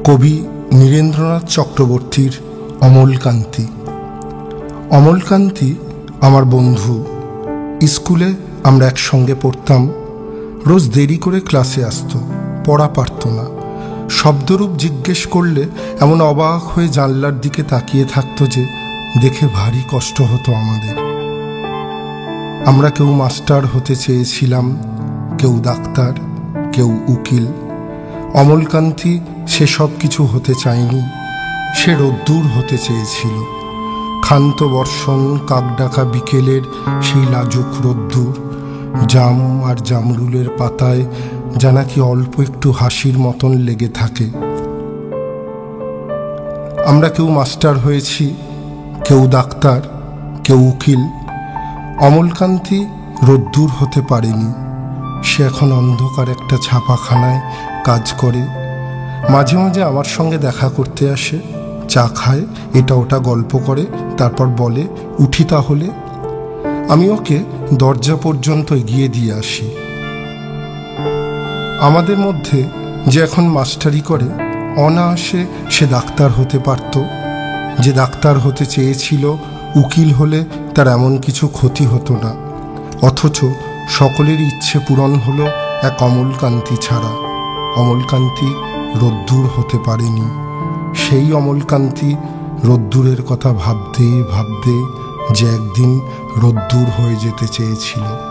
কবি নীরেন্দ্রনাথ চক্রবর্তীর অমলকান্তি। অমলকান্তি আমার বন্ধু। স্কুলে আমরা একসঙ্গে পড়তাম। রোজ দেরি করে ক্লাসে আসতো, পড়া পারত না। শব্দরূপ জিজ্ঞেস করলে এমন অবাক হয়ে জানলার দিকে তাকিয়ে থাকতো যে দেখে ভারী কষ্ট হতো আমাদের। আমরা কেউ মাস্টার হতে চেয়েছিলাম, কেউ ডাক্তার, কেউ উকিল। অমলকান্তি সেসব কিছু হতে চায়নি। সে রোদ্দুর হতে চেয়েছিল। ক্ষান্ত বর্ষণ, কাকডাকা বিকেলের সেই লাজুক রোদ্দুর, জাম আর জামরুলের পাতায় যা নাকি অল্প একটু হাসির মতন লেগে থাকে। আমরা কেউ মাস্টার হয়েছি, কেউ ডাক্তার, কেউ উকিল। অমলকান্তি রোদ্দুর হতে পারেনি। সে এখন অন্ধকার একটা ছাপাখানায় কাজ করে। মাঝে মাঝে আমার সঙ্গে দেখা করতে আসে, চা খায়, এটা ওটা গল্প করে, তারপর বলে উঠি তাহলে। আমি ওকে দরজা পর্যন্ত এগিয়ে দিয়ে আসি। আমাদের মধ্যে যে এখন মাস্টারি করে, অনায়াসে সে ডাক্তার হতে পারত। যে ডাক্তার হতে চেয়েছিল, উকিল হলে তার এমন কিছু ক্ষতি হতো না। অথচ সকলের ইচ্ছে পূরণ হলো এক অমলকান্তি ছাড়া। অমলকান্তি রোদ্দুর হতে পারেনি। সেই অমলকান্তি রোদ্দুরের কথা ভাবতে ভাবতে যে একদিন রোদ্দুর হয়ে যেতে চেয়েছিল।